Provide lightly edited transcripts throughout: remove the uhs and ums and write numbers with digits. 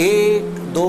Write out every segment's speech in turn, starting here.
1-2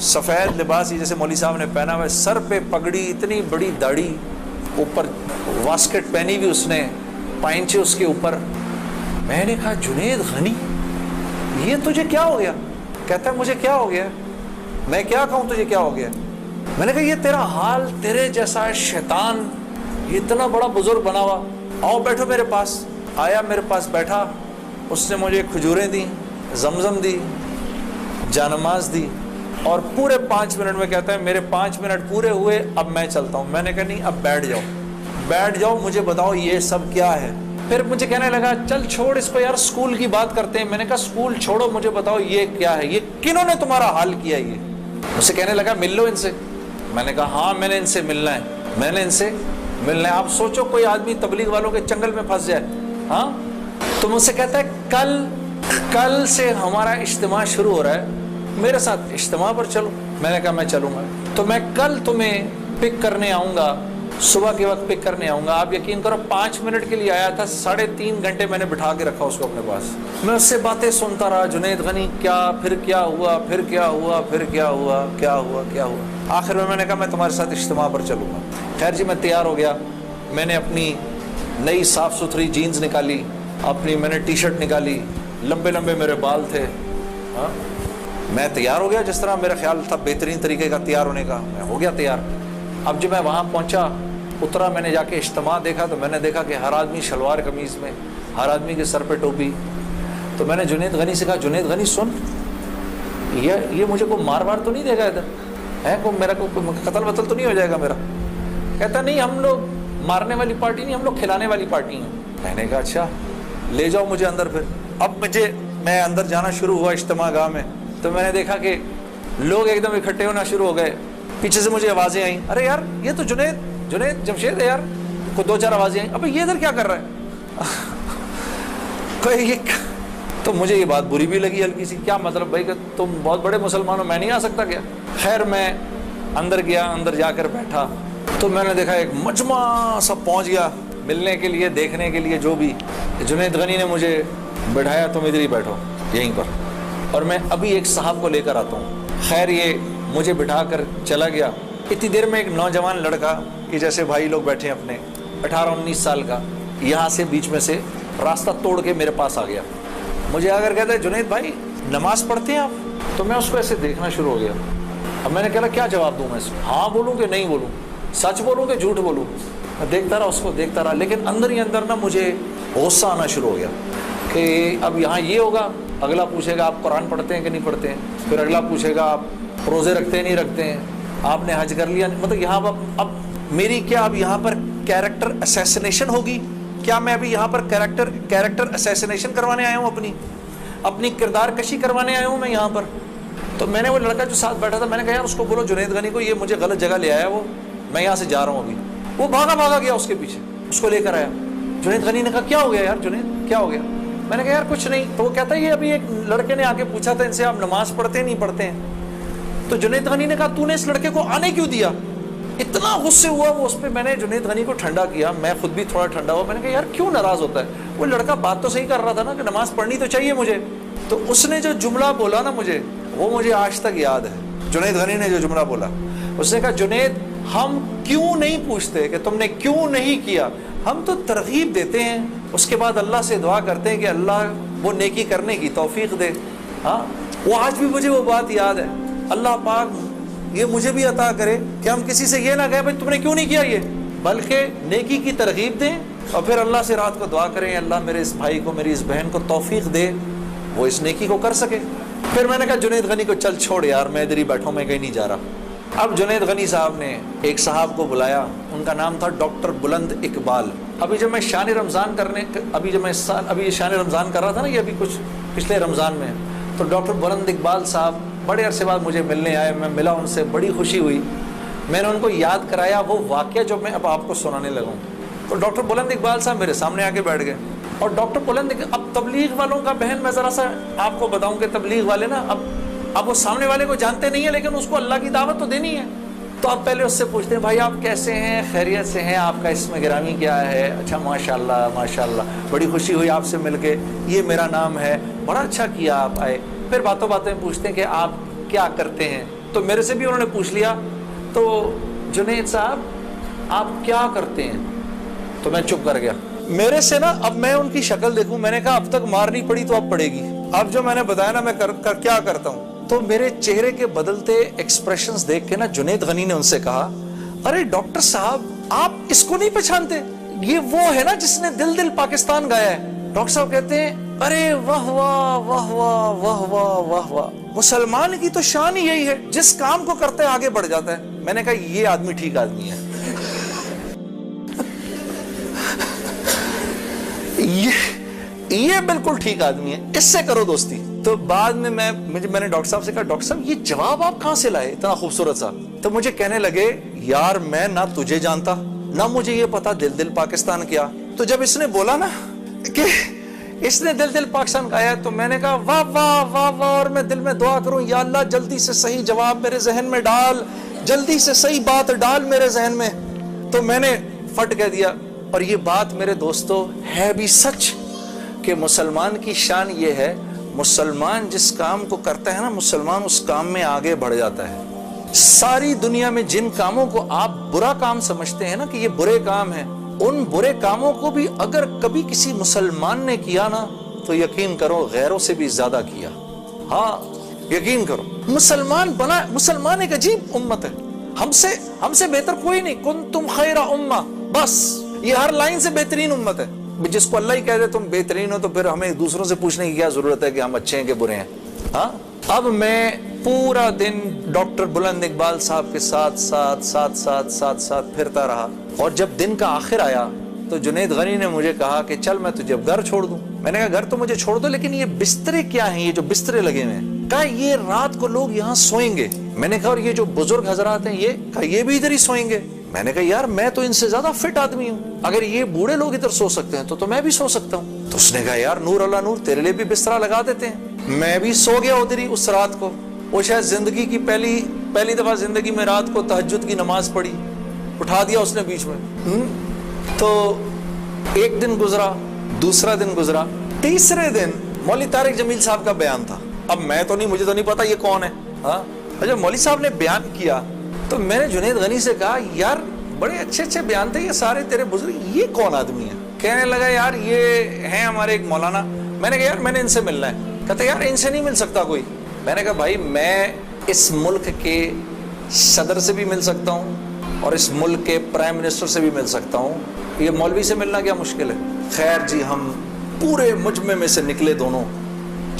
سفید لباس ہی جیسے مولوی صاحب نے پہنا ہوا ہے, سر پہ پگڑی, اتنی بڑی داڑھی, اوپر واسکٹ پہنی ہوئی اس نے, پائنچے اس کے اوپر. میں نے کہا جنید غنی یہ تجھے کیا ہو گیا؟ کہتا ہے مجھے کیا ہو گیا, میں کیا کہوں تجھے کیا ہو گیا؟ میں نے کہا یہ تیرا حال, تیرے جیسا شیطان یہ اتنا بڑا بزرگ بنا ہوا, آؤ بیٹھو میرے پاس. آیا میرے پاس بیٹھا, اس نے مجھے کھجوریں دیں, زمزم دی, جانماز دی, اور پورے 5 منٹ میں کہتا ہے میرے 5 منٹ پورے ہوئے, اب میں چلتا ہوں. میں نے کہا نہیں, اب بیٹھ جاؤ, مجھے بتاؤ یہ سب کیا ہے. پھر مجھے کہنے لگا چل چھوڑ اس کو یار, اسکول کی بات کرتے ہیں. میں نے کہا اسکول چھوڑو, مجھے بتاؤ یہ کیا ہے, یہ کنہوں نے تمہارا حال کیا؟ یہ مجھ سے کہنے لگا مل لو ان سے. میں نے کہا ہاں میں نے ان سے ملنا ہے, میں نے ان سے ملنا ہے. آپ سوچو کوئی آدمی تبلیغ والوں کے چنگل میں پھنس جائے. ہاں تو مجھ سے کہتا ہے کل سے ہمارا اجتماع شروع ہو رہا ہے, میرے ساتھ اجتماع پر چلو. میں نے کہا میں چلوں گا. تو میں کل تمہیں پک کرنے آؤں گا, صبح کے وقت پک کرنے آؤں گا. آپ یقین کرو 5 منٹ کے لیے آیا تھا, 3.5 گھنٹے میں نے بٹھا کے رکھا اس کو اپنے پاس. میں اس سے باتیں سنتا رہا, جنید غنی کیا, پھر کیا ہوا, پھر کیا ہوا, پھر کیا ہوا, کیا ہوا, کیا ہوا. آخر میں نے کہا میں تمہارے ساتھ اجتماع پر چلوں گا. خیر جی میں تیار ہو گیا. میں نے اپنی نئی صاف ستھری جینز نکالی, میں نے ٹی شرٹ نکالی, لمبے لمبے میرے بال تھے. ہاں میں تیار ہو گیا جس طرح میرا خیال تھا بہترین طریقے کا تیار ہونے کا, میں ہو گیا تیار. اب جب میں وہاں پہنچا, اترا, میں نے جا کے اجتماع دیکھا تو میں نے دیکھا کہ ہر آدمی شلوار قمیض میں, ہر آدمی کے سر پہ ٹوپی. تو میں نے جنید غنی سے کہا جنید غنی سن, یہ مجھے کو مار تو نہیں دے گا ادھر ہے, میرا کو قتل وتل تو نہیں ہو جائے گا میرا؟ کہتا نہیں ہم لوگ مارنے والی پارٹی نہیں, ہم لوگ کھلانے والی پارٹی ہیں. میں نے کہا اچھا لے جاؤ مجھے اندر. پھر اب میں اندر جانا شروع ہوا اجتماع گاہ میں, تو میں نے دیکھا کہ لوگ ایک دم اکٹھے ہونا شروع ہو گئے. پیچھے سے مجھے آوازیں آئیں, ارے یار یہ تو جنید جمشید ہے یار. کو 2-4 آوازیں آئیں, ابے یہ ادھر کیا کر رہا ہے؟ تو مجھے یہ بات بری بھی لگی ہلکی سی, کیا مطلب بھائی کہ تم بہت بڑے مسلمان ہو, میں نہیں آ سکتا کیا؟ خیر میں اندر گیا, اندر جا کر بیٹھا تو میں نے دیکھا ایک مجمع سب پہنچ گیا ملنے کے لیے, دیکھنے کے لیے. جو بھی جنید غنی نے مجھے بٹھایا, تم ادھر ہی بیٹھو یہیں پر, اور میں ابھی ایک صاحب کو لے کر آتا ہوں. خیر یہ مجھے بٹھا کر چلا گیا. اتنی دیر میں ایک نوجوان لڑکا کہ جیسے بھائی لوگ بیٹھے ہیں اپنے 18-19 سال کا, یہاں سے بیچ میں سے راستہ توڑ کے میرے پاس آ گیا. مجھے آ کر کہتا ہے جنید بھائی نماز پڑھتے ہیں آپ؟ تو میں اس کو ایسے دیکھنا شروع ہو گیا. اب میں نے کہا کیا جواب دوں میں اس کو, ہاں بولوں کہ نہیں بولوں, سچ بولوں کہ جھوٹ بولوں؟ میں دیکھتا رہا, اس کو دیکھتا رہا, لیکن اندر ہی اندر نا مجھے غصہ آنا شروع ہو گیا کہ اب یہاں یہ ہوگا, اگلا پوچھے گا آپ قرآن پڑھتے ہیں کہ نہیں پڑھتے ہیں, پھر اگلا پوچھے گا آپ روزے رکھتے ہیں نہیں رکھتے ہیں, آپ نے حج کر لیا. مطلب یہاں اب میری کیا اب یہاں پر کیریکٹر اسیسینیشن ہوگی کیا؟ میں ابھی یہاں پر کیریکٹر اسیسینیشن کروانے آیا ہوں, اپنی کردار کشی کروانے آیا ہوں میں یہاں پر. تو میں نے وہ لڑکا جو ساتھ بیٹھا تھا, میں نے کہا یار اس کو بولو جنید غنی کو, یہ مجھے غلط جگہ لے آیا, وہ میں یہاں سے جا رہا ہوں ابھی. وہ بھاگا گیا اس کے پیچھے, اس کو لے کر آیا. جنید غنی نے کہا کیا ہو گیا یار جنید, کیا ہو گیا؟ میں نے کہا یار کچھ نہیں. تو وہ کہتا ہے یہ ابھی ایک لڑکے نے آگے پوچھا تھا ان سے آپ نماز پڑھتے نہیں پڑھتے ہیں. تو جنید غنی نے کہا تو نے اس لڑکے کو آنے کیوں دیا؟ اتنا غصے ہوا وہ اس پہ. میں نے جنید غنی کو ٹھنڈا کیا, میں خود بھی تھوڑا ٹھنڈا ہوا. میں نے کہا یار کیوں ناراض ہوتا ہے؟ وہ لڑکا بات تو صحیح کر رہا تھا نا کہ نماز پڑھنی تو چاہیے مجھے. تو اس نے جو جملہ بولا نا مجھے, وہ مجھے آج تک یاد ہے. جنید غنی نے جو جملہ بولا, اس نے کہا جنید ہم کیوں نہیں پوچھتے کہ تم نے کیوں نہیں کیا, ہم تو ترغیب دیتے ہیں, اس کے بعد اللہ سے دعا کرتے ہیں کہ اللہ وہ نیکی کرنے کی توفیق دے. ہاں وہ آج بھی مجھے وہ بات یاد ہے. اللہ پاک یہ مجھے بھی عطا کرے کہ ہم کسی سے یہ نہ کہیں بھائی تم نے کیوں نہیں کیا یہ, بلکہ نیکی کی ترغیب دیں اور پھر اللہ سے رات کو دعا کریں اللہ میرے اس بھائی کو, میری اس بہن کو توفیق دے, وہ اس نیکی کو کر سکے. پھر میں نے کہا جنید غنی کو چل چھوڑ یار, میں ادھر ہی بیٹھوں, میں کہیں نہیں جا رہا. اب جنید غنی صاحب نے ایک صاحب کو بلایا, ان کا نام تھا ڈاکٹر بلند اقبال. ابھی جب میں شان رمضان شان رمضان کر رہا تھا نا, یہ ابھی کچھ پچھلے رمضان میں, تو ڈاکٹر بلند اقبال صاحب بڑے عرصے بعد مجھے ملنے آئے. میں ملا ان سے, بڑی خوشی ہوئی. میں نے ان کو یاد کرایا وہ واقعہ جو میں اب آپ کو سنانے لگا ہوں. تو ڈاکٹر بلند اقبال صاحب میرے سامنے آ کے بیٹھ گئے. اور ڈاکٹر بلند, اب تبلیغ والوں کا بہن میں ذرا سا آپ کو بتاؤں کہ تبلیغ والے نا اب وہ سامنے والے کو جانتے نہیں ہیں, لیکن اس کو اللہ کی دعوت تو دینی ہے. تو آپ پہلے اس سے پوچھتے ہیں بھائی آپ کیسے ہیں, خیریت سے ہیں, آپ کا اسم گرامی کیا ہے؟ اچھا ماشاءاللہ بڑی خوشی ہوئی آپ سے مل کے, یہ میرا نام ہے, بڑا اچھا کیا آپ آئے. پھر باتیں پوچھتے ہیں کہ آپ کیا کرتے ہیں, تو میرے سے بھی انہوں نے پوچھ لیا تو جنید صاحب آپ کیا کرتے ہیں؟ تو میں چپ کر گیا. میرے سے نا اب میں ان کی شکل دیکھوں, میں نے کہا اب تک مارنی پڑی تو اب پڑے گی, اب جو میں نے بتایا نا میں کیا کرتا ہوں. تو میرے چہرے کے بدلتے ایکسپریشنز دیکھ کے نا جنید غنی نے ان سے کہا ارے ڈاکٹر صاحب آپ اس کو نہیں پہچانتے, یہ وہ ہے نا جس نے دل دل پاکستان گایا ہے. ڈاکٹر صاحب کہتے ہیں ارے واہ واہ واہ واہ واہ واہ واہ واہ, مسلمان کی تو شان ہی یہی ہے, جس کام کو کرتے آگے بڑھ جاتا ہے. میں نے کہا یہ آدمی ٹھیک آدمی ہے, یہ بالکل ٹھیک آدمی ہے, اس سے کرو دوستی. تو بعد میں میں نے ڈاکٹر صاحب سے کہا ڈاکٹر صاحب یہ جواب آپ کہاں سے لائے اتنا خوبصورت سا؟ تو مجھے کہنے لگے یار میں نہ تجھے جانتا نہ مجھے یہ پتا دل دل پاکستان کیا. تو جب اس نے بولا نا کہ اس نے دل دل پاکستان کہا ہے تو میں نے کہا واہ واہ واہ واہ, اور میں دل میں دعا کروں یا اللہ جلدی سے صحیح جواب میرے ذہن میں ڈال, جلدی سے صحیح بات ڈال میرے ذہن میں. تو میں نے فٹ کہہ دیا. اور یہ بات میرے دوستو ہے بھی سچ کہ مسلمان کی شان یہ ہے, مسلمان جس کام کو کرتا ہے نا مسلمان اس کام میں آگے بڑھ جاتا ہے. ساری دنیا میں جن کاموں کو آپ برا کام سمجھتے ہیں نا کہ یہ برے کام ہیں, ان برے کاموں کو بھی اگر کبھی کسی مسلمان نے کیا نا تو یقین کرو غیروں سے بھی زیادہ کیا. ہاں یقین کرو, مسلمان ایک عجیب امت ہے, ہم سے بہتر کوئی نہیں. کنتم خیر امہ, بس یہ ہر لائن سے بہترین امت ہے. جس کو اللہ ہی کہہ دے تم بہترین ہو تو پھر ہمیں دوسروں سے پوچھنے کی کیا ضرورت ہے کہ ہم اچھے ہیں کہ برے ہیں. ہاں اب میں پورا دن ڈاکٹر بلند اقبال صاحب کے ساتھ پھرتا رہا, اور جب دن کا آخر آیا تو جنید غنی نے مجھے کہا کہ چل میں تجھے گھر چھوڑ دوں. میں نے کہا گھر تو مجھے چھوڑ دو, لیکن یہ بسترے کیا ہیں, یہ جو بسترے لگے ہوئے ہیں, کہا یہ رات کو لوگ یہاں سوئیں گے. میں نے کہا اور یہ جو بزرگ حضرات ہیں یہ بھی ادھر ہی سوئیں گے. میں نے کہا یار میں تو ان سے زیادہ فٹ آدمی ہوں, اگر یہ بوڑھے لوگ ادھر سو سکتے ہیں تو میں بھی سو سکتا ہوں. تو اس نے کہا یار نور اللہ نور, تیرے لیے بھی بسترا لگا دیتے ہیں. میں بھی سو گیا ادھر ہی اس رات کو. وہ شاید زندگی کی پہلی دفعہ زندگی میں رات کو تہجد کی نماز پڑھی, اٹھا دیا اس نے بیچ میں. تو ایک دن گزرا, دوسرا دن گزرا, تیسرے دن مولوی طارق جمیل صاحب کا بیان تھا. اب مجھے تو نہیں پتا یہ کون ہے. ہاں جب مولوی صاحب نے بیان کیا تو میں نے جنید غنی سے کہا یار بڑے اچھے بیان تھے یہ سارے تیرے بزرگ, یہ کون آدمی ہے؟ کہنے لگا یار یہ ہیں ہمارے ایک مولانا. میں نے کہا یار میں نے ان سے ملنا ہے. کہتا یار ان سے نہیں مل سکتا کوئی. میں نے کہا بھائی میں اس ملک کے صدر سے بھی مل سکتا ہوں اور اس ملک کے پرائم منسٹر سے بھی مل سکتا ہوں, یہ مولوی سے ملنا کیا مشکل ہے. خیر جی ہم پورے مجمع میں سے نکلے دونوں,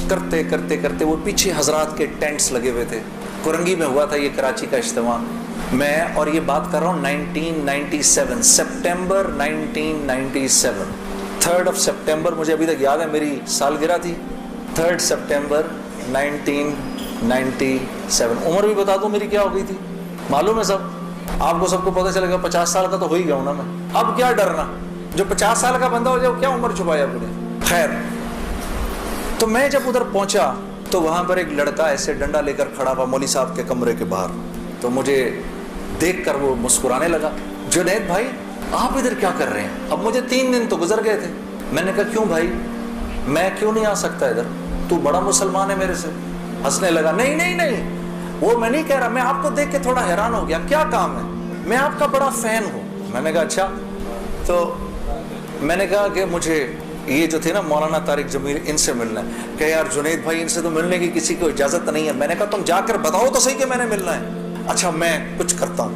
کرتے وہ پیچھے حضرات کے ٹینٹس لگے ہوئے تھے. کرنگی میں ہوا تھا یہ کراچی کا اجتماع. میں اور یہ بات کر رہا ہوں 1997 سپٹمبر 1997, 3rd of سپٹمبر, مجھے ابھی تک یاد ہے میری سالگرہ تھی 3rd سپٹمبر 1997. عمر بھی بتا دوں میری کیا ہو گئی تھی معلوم ہے سب آپ کو, سب کو پتہ چلے گا 50 سال کا تو ہو ہی گیا ہوں نا میں. اب کیا ڈرنا, جو 50 سال کا بندہ ہو جائے کیا عمر چھپایا اپ نے. خیر تو میں جب ادھر پہنچا تو وہاں پر ایک لڑکا ایسے ڈنڈا لے کر کھڑا ہوا مولوی صاحب کے کمرے کے باہر. تو مجھے دیکھ کر وہ مسکرانے لگا, جنید بھائی آپ ادھر کیا کر رہے ہیں؟ اب مجھے 3 دن تو گزر گئے تھے. میں نے کہا کیوں بھائی, میں کیوں نہیں آ سکتا ادھر, تو بڑا مسلمان ہے میرے سے. ہنسنے لگا, نہیں وہ میں نہیں کہہ رہا, میں آپ کو دیکھ کے تھوڑا حیران ہو گیا, کیا کام ہے, میں آپ کا بڑا فین ہوں. میں نے کہا اچھا. تو میں نے کہا کہ مجھے یہ جو تھے نا مولانا طارق جمیل ان سے ملنا ہے. کہ یار جنید بھائی ان سے تو ملنے کی کسی کو اجازت نہیں ہے. میں نے کہا تم جا کر بتاؤ تو صحیح کہ میں نے ملنا ہے. اچھا میں کچھ کرتا ہوں.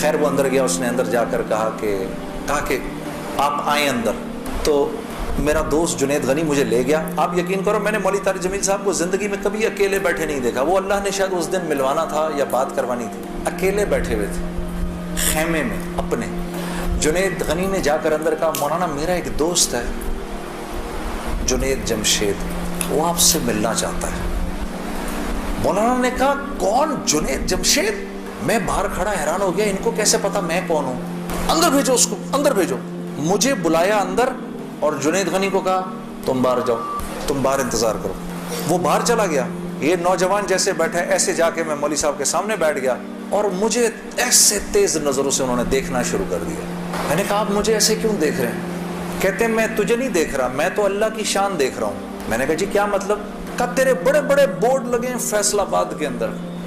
خیر وہ اندر گیا, اس نے اندر جا کر کہا کہ آپ آئیں اندر. تو میرا دوست جنید غنی مجھے لے گیا. آپ یقین کرو میں نے مولوی طارق جمیل صاحب کو زندگی میں کبھی اکیلے بیٹھے نہیں دیکھا. وہ اللہ نے شاید اس دن ملوانا تھا یا بات کروانی تھی, اکیلے بیٹھے ہوئے تھے خیمے میں اپنے. جنید غنی نے جا کر اندر کہا مولانا میرا ایک دوست ہے جنید جمشید, وہ آپ سے ملنا چاہتا ہے. مولانا نے کہا کون جنید جمشید؟ میں باہر کھڑا حیران ہو گیا, ان کو کیسے پتا میں کون ہوں؟ اندر بھیجو اس کو, اندر بھیجو. مجھے بلایا اندر اور جنید غنی کو کہا تم باہر جاؤ, تم باہر انتظار کرو. وہ باہر چلا گیا. یہ نوجوان جیسے بیٹھا ایسے جا کے میں مولوی صاحب کے سامنے بیٹھ گیا اور مجھے ایسے تیز نظروں سے انہوں نے دیکھنا شروع کر دیا. میں نے کہا آپ مجھے ایسے کیوں دیکھ رہے ہیں؟ کہتے ہیں میں تجھے نہیں دیکھ رہا, میں تو اللہ کی شان دیکھ رہا ہوں. میں نے کہا جی کیا مطلب؟ کہا تیرے بڑے بڑے بورڈ لگے ہیں فیصل آباد کے اندر,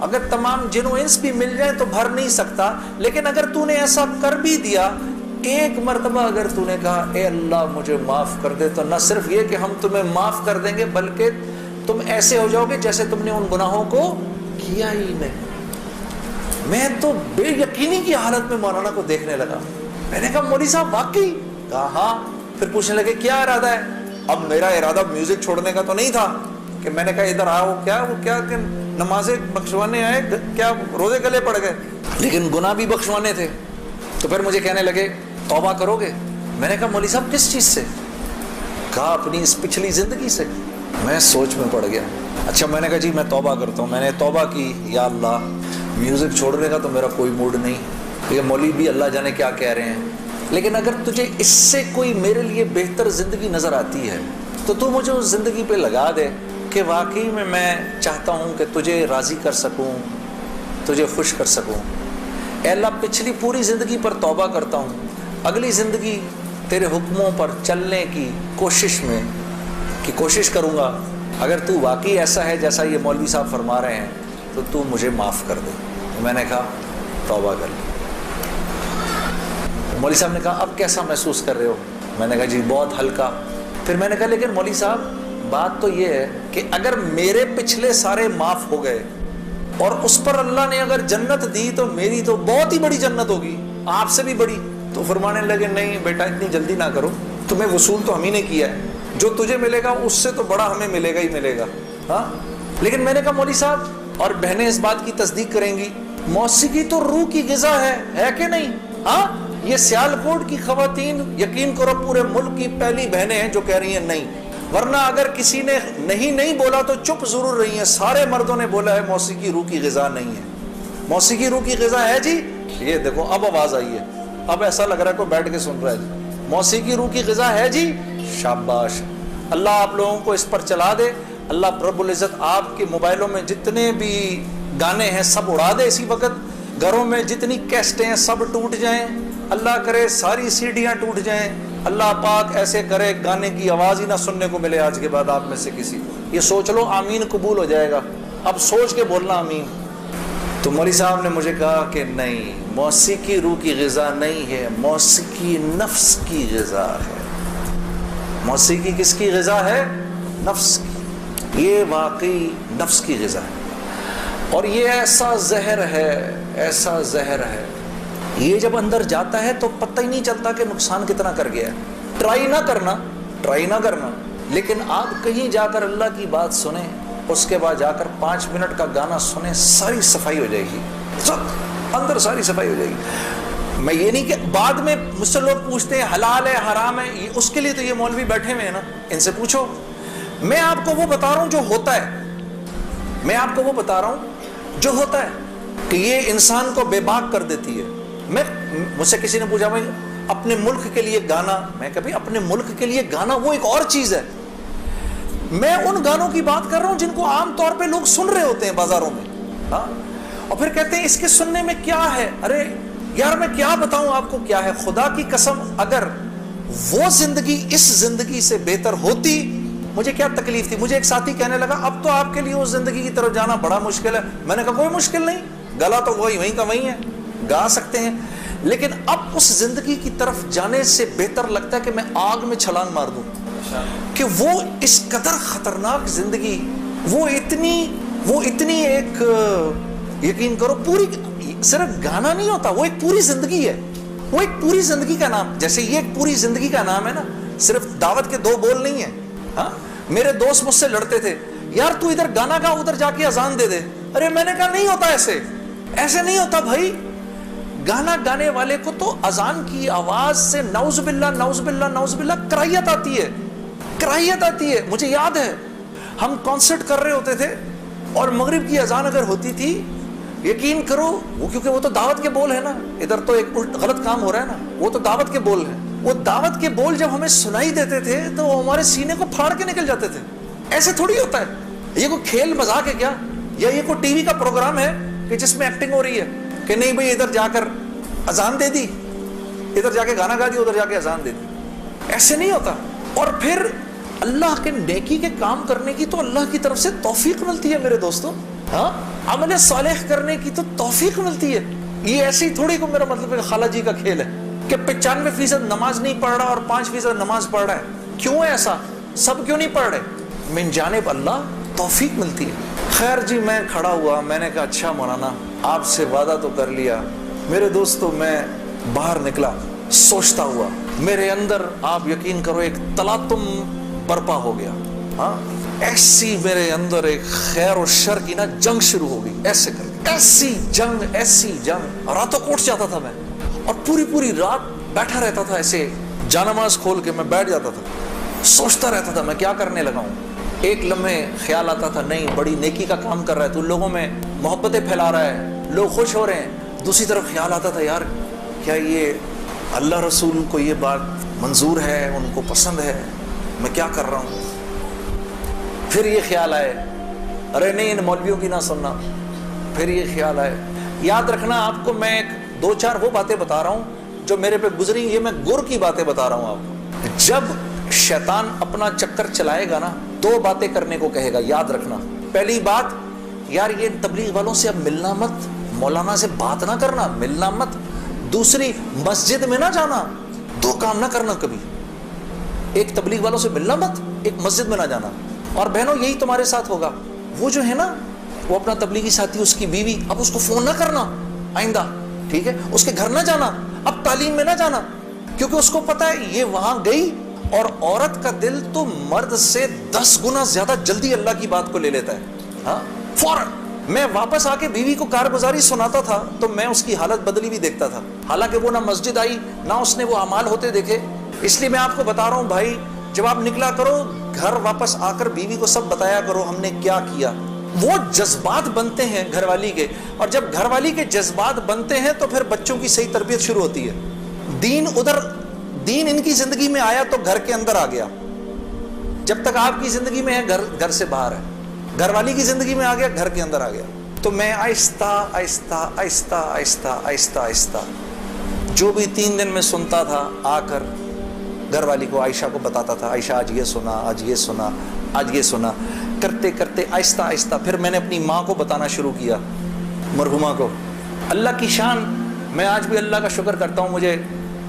اگر تمام جن و انس بھی مل جائیں تو بھر نہیں سکتا، لیکن اگر تو نے ایسا کر بھی دیا، ایک مرتبہ اگر تو نے کہا اے اللہ مجھے معاف کر دے، تو نہ صرف یہ کہ ہم تمہیں معاف کر دیں گے، بلکہ تم ایسے ہو جاؤ گے جیسے تم نے ان گناہوں کو کیا ہی نہیں۔ میں تو بے یقینی کی حالت میں مولانا کو دیکھنے لگا، میں نے کہا مولوی صاحب واقعی؟ کہا ہاں۔ پھر پوچھنے لگے کیا ارادہ ہے؟ اب میرا ارادہ میوزک چھوڑنے کا تو نہیں تھا کہ میں نے کہا ادھر آؤ، وہ کیا کہ نمازیں بخشوانے آئے، کیا روزے گلے پڑ گئے، لیکن گناہ بھی بخشوانے تھے۔ تو پھر مجھے کہنے لگے توبہ کرو گے؟ میں نے کہا مولوی صاحب کس چیز سے؟ کہا اپنی اس پچھلی زندگی سے۔ میں سوچ میں پڑ گیا۔ اچھا میں نے کہا جی میں توبہ کرتا ہوں۔ میں نے توبہ کی، یا اللہ میوزک چھوڑنے کا تو میرا کوئی موڈ نہیں، یہ مولوی بھی اللہ جانے کیا کہہ رہے ہیں، لیکن اگر تجھے اس سے کوئی میرے لیے بہتر زندگی نظر آتی ہے تو تو مجھے اس زندگی پہ لگا دے کہ واقعی میں چاہتا ہوں کہ تجھے راضی کر سکوں، تجھے خوش کر سکوں۔ اے اللہ پچھلی پوری زندگی پر توبہ کرتا ہوں، اگلی زندگی تیرے حکموں پر چلنے کی کوشش کروں گا۔ اگر تو واقعی ایسا ہے جیسا یہ مولوی صاحب فرما رہے ہیں تو مجھے معاف کر دے۔ میں نے کہا توبہ کر لی۔ مولوی صاحب نے کہا اب کیسا محسوس کر رہے ہو؟ میں نے کہا جی بہت ہلکا۔ پھر میں نے کہا لیکن مولوی صاحب بات تو یہ ہے کہ اگر میرے پچھلے سارے معاف ہو گئے اور اس پر اللہ نے اگر جنت دی تو میری تو بہت ہی بڑی جنت ہوگی، آپ سے بھی بڑی۔ تو فرمانے لگے نہیں بیٹا اتنی جلدی نہ کرو، تمہیں وصول تو ہم ہی نے کیا ہے، جو تجھے ملے گا اس سے تو بڑا ہمیں ملے گا ہی ملے گا۔ ہاں لیکن میں نے کہا مولوی صاحب، اور بہنیں اس بات کی تصدیق کریں گی، موسیقی تو روح کی غذا ہے کہ نہیں؟ ہاں یہ سیالکوٹ کی خواتین یقین کرو پورے ملک کی پہلی بہنیں ہیں جو کہہ رہی ہیں نہیں، ورنہ اگر کسی نے نہیں بولا تو چپ ضرور رہی ہیں، سارے مردوں نے بولا ہے موسیقی روح کی غذا نہیں ہے۔ موسیقی روح کی غذا ہے جی، یہ دیکھو اب آواز آئی ہے، اب ایسا لگ رہا ہے کوئی بیٹھ کے سن رہا ہے جی، موسیقی روح کی غذا ہے جی، شاباش، اللہ آپ لوگوں کو اس پر چلا دے۔ اللہ رب العزت آپ کے موبائلوں میں جتنے بھی گانے ہیں سب اڑا دے اسی وقت، گھروں میں جتنی کیسٹیں ہیں سب ٹوٹ جائیں، اللہ کرے ساری سیڈیاں ٹوٹ جائیں، اللہ پاک ایسے کرے گانے کی آواز ہی نہ سننے کو ملے آج کے بعد آپ میں سے کسی کو۔ یہ سوچ لو آمین قبول ہو جائے گا، اب سوچ کے بولنا آمین۔ تو مولوی صاحب نے مجھے کہا کہ نہیں، موسیقی روح کی غذا نہیں ہے، موسیقی نفس کی غذا ہے۔ موسیقی کس کی غذا ہے؟ نفس کی۔ یہ واقعی نفس کی غذا ہے، اور یہ ایسا زہر ہے، یہ جب اندر جاتا ہے تو پتہ ہی نہیں چلتا کہ نقصان کتنا کر گیا ہے۔ ٹرائی نہ کرنا، لیکن آپ کہیں جا کر اللہ کی بات سنیں، اس کے بعد جا کر 5 منٹ کا گانا سنیں، ساری صفائی ہو جائے گی، سب اندر ساری صفائی ہو جائے گی۔ میں یہ نہیں کہ بعد میں مجھ سے لوگ پوچھتے ہیں حلال ہے حرام ہے، اس کے لیے تو یہ مولوی بیٹھے ہوئے ہیں نا، ان سے پوچھو۔ میں آپ کو وہ بتا رہا ہوں جو ہوتا ہے، کہ یہ انسان کو بے باک کر دیتی ہے۔ مجھ سے کسی نے پوچھا بھائی اپنے ملک کے لیے گانا، میں کبھی اپنے ملک کے لیے گانا وہ ایک اور چیز ہے، میں ان گانوں کی بات کر رہا ہوں جن کو عام طور پہ لوگ سن رہے ہوتے ہیں بازاروں میں، ہاں، اور پھر کہتے ہیں اس کے سننے میں کیا ہے۔ ارے یار میں کیا بتاؤں آپ کو کیا ہے، خدا کی قسم اگر وہ زندگی اس زندگی سے بہتر ہوتی مجھے کیا تکلیف تھی۔ مجھے ایک ساتھی کہنے لگا اب تو آپ کے لیے اس زندگی کی طرف جانا بڑا مشکل ہے۔ میں نے کہا کوئی مشکل نہیں، گلا تو وہیں کا وہیں ہے، گا سکتے ہیں، لیکن اب اس زندگی کی طرف جانے سے بہتر لگتا ہے کہ میں آگ میں چھلانگ مار دوں، کہ وہ اس قدر خطرناک زندگی، وہ اتنی ایک یقین کرو پوری، صرف گانا نہیں ہوتا، وہ ایک پوری زندگی ہے، وہ ایک پوری زندگی کا نام، جیسے یہ ایک پوری زندگی کا نام ہے نا، صرف دعوت کے 2 بول نہیں ہیں۔ ہاں میرے دوست مجھ سے لڑتے تھے، یار تو ادھر گانا گا ادھر جا کے اذان دے دے۔ ارے میں نے کہا نہیں ہوتا، ایسے نہیں ہوتا بھائی، گانا گانے والے کو تو اذان کی آواز سے نعوذ باللہ کراہیت آتی ہے۔ مجھے یاد ہے ہم کانسرٹ کر رہے ہوتے تھے اور مغرب کی اذان اگر ہوتی تھی، یقین کرو وہ کیونکہ وہ تو دعوت کے بول ہے نا، ادھر تو ایک غلط کام ہو رہا ہے نا، وہ تو دعوت کے بول ہیں، وہ دعوت کے بول جب ہمیں سنائی دیتے تھے تو وہ ہمارے سینے کو پھاڑ کے نکل جاتے تھے۔ ایسے تھوڑی ہوتا ہے، یہ کوئی کھیل مذاق ہے کیا، یا یہ کوئی ٹی وی کا پروگرام ہے کہ جس میں ایکٹنگ ہو رہی ہے کہ نہیں بھئی ادھر جا کر اذان دے دی، ادھر جا کے گانا گا دی، ادھر جا کے اذان دے دی، ایسے نہیں ہوتا۔ اور پھر اللہ کے نیکی کے کام کرنے کی تو اللہ کی طرف سے توفیق ملتی ہے میرے دوستوں، ہاں عمل صالح کرنے کی تو توفیق ملتی ہے. یہ ایسی تھوڑی کو میرا مطلب ہے خالہ جی کا کھیل ہے کہ 95% نماز نہیں پڑھ رہا اور 5% نماز پڑھ رہا ہے. کیوں ہے ایسا؟ سب کیوں نہیں پڑھ رہے؟ من جانب اللہ توفیق ملتی ہے. خیر جی میں کھڑا ہوا, میں نے کہا اچھا مولانا آپ سے وعدہ تو کر لیا. میرے دوستو میں باہر نکلا سوچتا ہوا, میرے اندر آپ یقین کرو ایک تلاطم برپا ہو گیا. ہاں ایسی میرے اندر ایک خیر و شر کی نا جنگ شروع ہو گئی, ایسے کر کے ایسی جنگ. راتوں کو اٹھ جاتا تھا میں اور پوری رات بیٹھا رہتا تھا, ایسے جانماز کھول کے میں بیٹھ جاتا تھا, سوچتا رہتا تھا میں کیا کرنے لگا ہوں. ایک لمحے خیال آتا تھا نہیں بڑی نیکی کا کام کر رہا ہے تو, لوگوں میں محبتیں پھیلا رہا ہے, لوگ خوش ہو رہے ہیں. دوسری طرف خیال آتا تھا یار کیا یہ اللہ رسول کو یہ بات منظور ہے, ان کو پسند ہے, میں کیا کر رہا ہوں. پھر یہ خیال آئے ارے نہیں ان مولویوں کی نہ سننا. پھر یہ خیال آئے, یاد رکھنا آپ کو میں 2-4 وہ باتیں بتا رہا ہوں جو میرے پہ گزری, یہ میں گر کی باتیں بتا رہا ہوں آپ کو. جب شیطان اپنا چکر چلائے گا نا 2 باتیں کرنے کو کہے گا, یاد رکھنا. پہلی بات یار یہ تبلیغ والوں سے اب ملنا مت, مولانا سے بات نہ کرنا, ملنا مت. دوسری مسجد میں نہ جانا, 2 کام نہ کرنا کبھی. ایک تبلیغ والوں سے ملنا مت, ایک مسجد میں نہ جانا. اور بہنوں یہی تمہارے ساتھ ہوگا. وہ جو ہے نا وہ اپنا تبلیغی ساتھی اس کی بیوی, اب اس کو فون نہ کرنا آئندہ, ٹھیک ہے, اس کے گھر نہ جانا, اب تعلیم میں نہ جانا, کیونکہ اس کو پتا ہے یہ وہاں گئی اور عورت کا دل تو مرد سے 10 گنا زیادہ جلدی اللہ کی بات کو لے لیتا ہے. ہاں فوراً. میں واپس آ کے بیوی کو کارگزاری سناتا تھا تو میں اس کی حالت بدلی بھی دیکھتا تھا, حالانکہ وہ نہ مسجد آئی نہ اس نے وہ اعمال ہوتے دیکھے. اس لیے میں آپ کو بتا رہا ہوں بھائی, جب آپ نکلا کرو گھر واپس آ کر بیوی کو سب بتایا کرو ہم نے کیا کیا. وہ جذبات بنتے ہیں گھر والی کے, اور جب گھر والی کے جذبات بنتے ہیں تو پھر بچوں کی صحیح تربیت شروع ہوتی ہے. دین ان کی زندگی میں آیا تو گھر کے اندر آ گیا, جب تک آپ کی زندگی میں ہے گھر سے باہر ہے, گھر والی کی زندگی میں آ گیا گھر کے اندر آ گیا. تو میں آہستہ جو بھی 3 دن میں سنتا تھا آ کر گھر والی کو عائشہ کو بتاتا تھا, عائشہ آج یہ سنا, آج یہ سنا, آج یہ سنا. کرتے آہستہ پھر میں نے اپنی ماں کو بتانا شروع کیا, مرحومہ کو. اللہ کی شان, میں آج بھی اللہ کا شکر کرتا ہوں, مجھے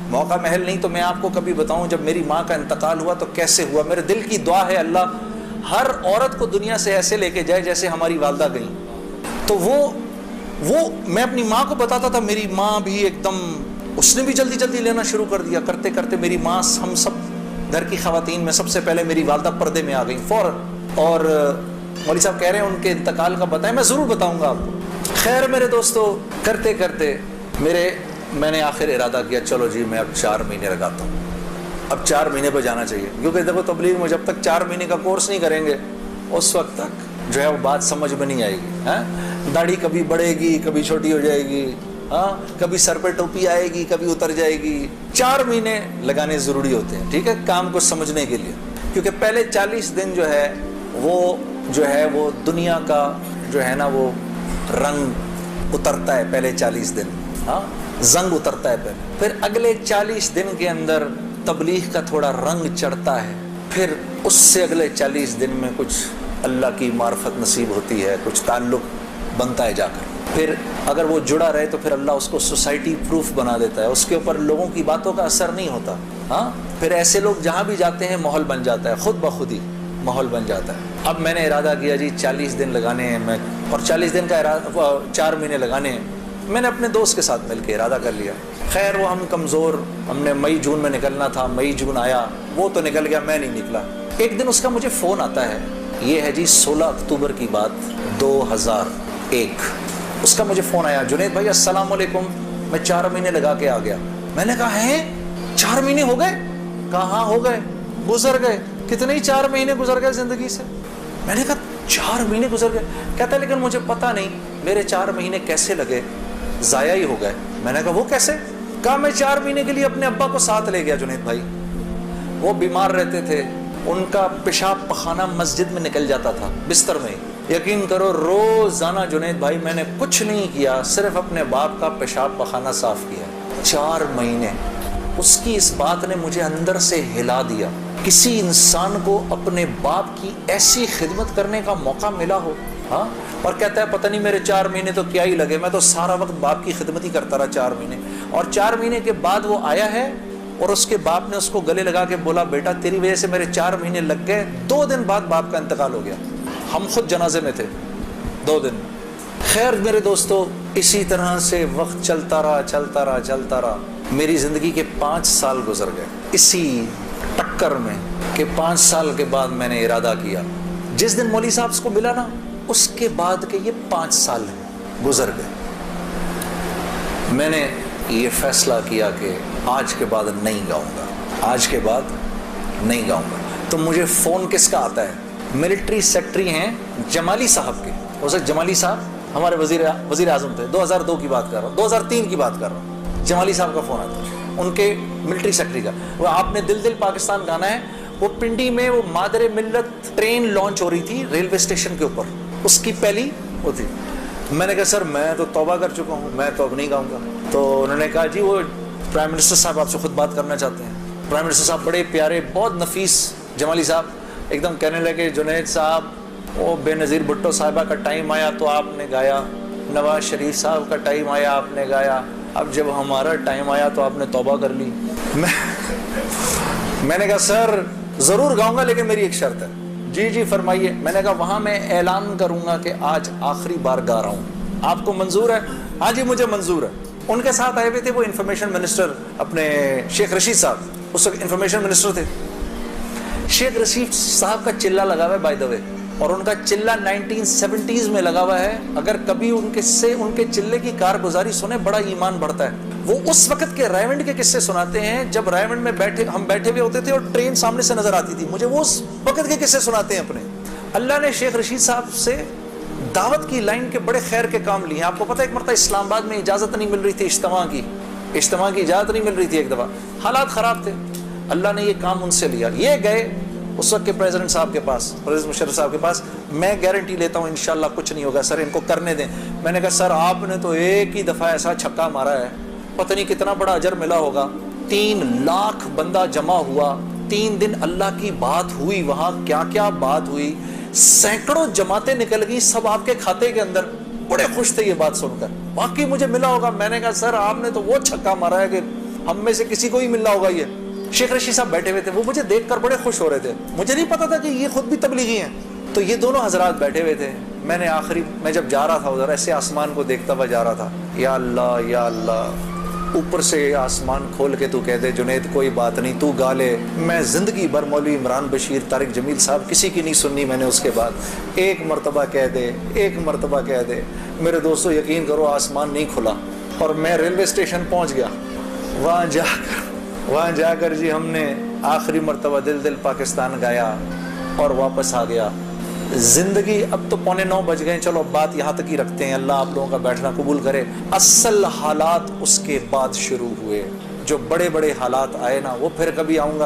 موقع محل نہیں تو میں آپ کو کبھی بتاؤں جب میری ماں کا انتقال ہوا تو کیسے ہوا. میرے دل کی دعا ہے اللہ ہر عورت کو دنیا سے ایسے لے کے جائے جیسے ہماری والدہ گئیں. تو وہ میں اپنی ماں کو بتاتا تھا, میری ماں بھی ایک دم اس نے بھی جلدی لینا شروع کر دیا. کرتے میری ماں, ہم سب گھر کی خواتین میں سب سے پہلے میری والدہ پردے میں آ گئی فوراً. اور مولوی صاحب کہہ رہے ہیں ان کے انتقال کا بتائیں, میں ضرور بتاؤں گا آپ کو. خیر میرے دوستو, کرتے میں نے آخر ارادہ کیا چلو جی میں اب 4 مہینے لگاتا ہوں, اب 4 مہینے پہ جانا چاہیے. کیونکہ دیکھو تبلیغ میں جب تک 4 مہینے کا کورس نہیں کریں گے اس وقت تک جو ہے وہ بات سمجھ میں نہیں آئے گی. داڑھی کبھی بڑھے گی, کبھی چھوٹی ہو جائے گی, کبھی سر پہ ٹوپی آئے گی, کبھی اتر جائے گی. 4 مہینے لگانے ضروری ہوتے ہیں, ٹھیک ہے, کام کو سمجھنے کے لیے. کیونکہ پہلے 40 دن جو ہے وہ دنیا کا جو ہے نا وہ رنگ اترتا ہے. پہلے 40 دن زنگ اترتا ہے پہلے, پھر اگلے 40 دن کے اندر تبلیغ کا تھوڑا رنگ چڑھتا ہے, پھر اس سے اگلے 40 دن میں کچھ اللہ کی معرفت نصیب ہوتی ہے, کچھ تعلق بنتا ہے جا کر. پھر اگر وہ جڑا رہے تو پھر اللہ اس کو سوسائٹی پروف بنا دیتا ہے, اس کے اوپر لوگوں کی باتوں کا اثر نہیں ہوتا. پھر ایسے لوگ جہاں بھی جاتے ہیں ماحول بن جاتا ہے, خود بخود ہی ماحول بن جاتا ہے. اب میں نے ارادہ کیا جی 40 دن لگانے ہیں میں, اور 40 دن کا 4 مہینے لگانے ہیں. میں نے اپنے دوست کے ساتھ مل کے ارادہ کر لیا. خیر وہ ہم کمزور, ہم نے مئی جون میں نکلنا تھا, مئی جون آیا, وہ تو نکل گیا, میں نہیں نکلا. ایک دن اس کا مجھے فون آتا ہے, یہ ہے جی 16 اکتوبر کی بات 2001. اس کا مجھے فون آیا, جنید بھائی السلام علیکم, میں 4 مہینے لگا کے آ گیا. میں نے کہا ہیں 4 مہینے ہو گئے؟ کہا ہاں ہو گئے, گزر گئے. کتنے ہی 4 مہینے گزر گئے زندگی سے. میں نے کہا 4 مہینے گزر گئے. کہتا ہے لیکن مجھے پتا نہیں میرے 4 مہینے کیسے لگے, ضائع ہی ہو گئے. میں نے کہا وہ کیسے؟ کہا میں 4 مہینے کے لیے اپنے ابا کو ساتھ لے گیا جنید بھائی, وہ بیمار رہتے تھے, ان کا پیشاب پخانہ مسجد میں نکل جاتا تھا بستر میں. یقین کرو روزانہ جنید بھائی میں نے کچھ نہیں کیا, صرف اپنے باپ کا پیشاب پخانہ صاف کیا. 4 مہینے. اس کی اس بات نے مجھے اندر سے ہلا دیا. کسی انسان کو اپنے باپ کی ایسی خدمت کرنے کا موقع ملا ہو, ہاں، اور کہتا ہے پتہ نہیں میرے 4 مہینے تو کیا ہی لگے، میں تو سارا وقت باپ کی خدمت ہی کرتا رہا 4 مہینے. اور 4 مہینے کے بعد وہ آیا ہے اور اس کے باپ نے اس کو گلے لگا کے بولا بیٹا تیری وجہ سے میرے 4 مہینے لگ گئے. 2 دن بعد باپ کا انتقال ہو گیا. ہم خود جنازے میں تھے 2 دن. خیر میرے دوستو، اسی طرح سے وقت چلتا رہا. میری زندگی کے 5 سال گزر گئے اسی ٹکر میں کہ 5 سال کے بعد میں نے ارادہ کیا. جس دن مولوی صاحب کو ملا نا، اس کے بعد کے یہ 5 سال گزر گئے. میں نے یہ فیصلہ کیا کہ آج کے بعد نہیں گاؤں گا، آج کے بعد نہیں گاؤں گا. تو مجھے فون کس کا آتا ہے؟ ملٹری سیکٹری ہیں جمالی صاحب کے. ہو سکتا جمالی صاحب ہمارے وزیر اعظم تھے. 2002 کی بات کر رہا ہوں، 2003 کی بات کر رہا ہوں. جمالی صاحب کا فون آتا ہے، ان کے ملٹری سیکٹری کا. وہ آپ نے دل دل پاکستان گانا ہے، وہ پنڈی میں وہ مادر ملت ٹرین لانچ ہو رہی تھی ریلوے اسٹیشن کے اوپر، اس کی پہلی وہ تھی. میں نے کہا سر میں تو توبہ کر چکا ہوں، میں تو اب نہیں گاؤں گا. تو انہوں نے کہا جی وہ پرائم منسٹر صاحب آپ سے خود بات کرنا چاہتے ہیں. پرائم منسٹر صاحب بڑے پیارے بہت نفیس جمالی صاحب ایک دم کہنے لگے جنید صاحب وہ بے نظیر بھٹو صاحبہ کا ٹائم آیا تو آپ نے گایا، نواز شریف صاحب کا ٹائم آیا آپ نے گایا، اب جب ہمارا ٹائم آیا تو آپ نے توبہ کر لی. میں نے کہا سر ضرور گاؤں گا لیکن میری ایک شرط ہے. جی فرمائیے. میں نے کہا وہاں میں اعلان کروں گا کہ آج آخری بار گا رہا ہوں، آپ کو منظور ہے؟ ہاں جی مجھے منظور ہے. ان کے ساتھ آئے ہوئے تھے وہ انفارمیشن منسٹر اپنے شیخ رشید صاحب، اس وقت انفارمیشن منسٹر تھے. شیخ رشید صاحب کا چلہ لگا ہوا ہے بائی دا وے، اور ان کا چلہ 1970s میں لگا ہوا ہے. اگر کبھی ان کے چلے کی کارگزاری سنیں بڑا ایمان بڑھتا ہے. وہ اس وقت کے رائمنڈ کے قصے سناتے ہیں جب رائمنڈ میں ہم بیٹھے ہوئے ہوتے تھے اور ٹرین سامنے سے نظر آتی تھی. مجھے وہ اس وقت کے قصے سناتے ہیں اپنے. اللہ نے شیخ رشید صاحب سے دعوت کی لائن کے بڑے خیر کے کام لیے ہیں. آپ کو پتہ ہے ایک مرتبہ اسلام آباد میں اجازت نہیں مل رہی تھی اجتماع کی اجازت نہیں مل رہی تھی. ایک دفعہ حالات خراب تھے، اللہ نے یہ کام ان سے لیا. یہ گئے اس وقت کے پریزیڈنٹ صاحب کے پاس، پریزیڈنٹ مشرف صاحب کے پاس. میں گارنٹی لیتا ہوں انشاءاللہ کچھ نہیں ہوگا سر، ان کو کرنے دیں. میں نے کہا سر آپ نے تو ایک ہی دفعہ ایسا چھکا مارا ہے، پتہ نہیں کتنا بڑا اجر ملا ہوگا. 3 لاکھ بندہ جمع ہوا، 3 دن اللہ کی بات ہوئی. وہاں کیا کیا بات ہوئی، سینکڑوں جماعتیں نکل گئی سب آپ کے کھاتے کے اندر. بڑے خوش تھے یہ بات سن کر، واقعی مجھے ملا ہوگا. میں نے کہا سر آپ نے تو وہ چھکا مارا ہے کہ ہم میں سے کسی کو ہی ملنا ہوگا. یہ شیخ رشید صاحب بیٹھے ہوئے تھے، وہ مجھے دیکھ کر بڑے خوش ہو رہے تھے. مجھے نہیں پتا تھا کہ یہ خود بھی تبلیغی ہیں. تو یہ دونوں حضرات بیٹھے ہوئے تھے. میں جب جا رہا تھا ادھر ایسے آسمان کو دیکھتا ہوا جا رہا تھا. یا اللہ اوپر سے آسمان کھول کے تو کہہ دے جنید کوئی بات نہیں تو گا لے. میں زندگی بھر مولوی عمران بشیر، طارق جمیل صاحب کسی کی نہیں سننی میں نے. اس کے بعد ایک مرتبہ کہہ دے. میرے دوستو یقین کرو آسمان نہیں کھلا اور میں ریلوے اسٹیشن پہنچ گیا. وہاں جا کر جی ہم نے آخری مرتبہ دل دل پاکستان گایا اور واپس آ گیا. زندگی اب تو 8:45 بج گئے، چلو بات یہاں تک ہی رکھتے ہیں، اللہ آپ لوگوں کا بیٹھنا قبول کرے. اصل حالات اس کے بعد شروع ہوئے، جو بڑے حالات آئے نا وہ پھر کبھی آؤں گا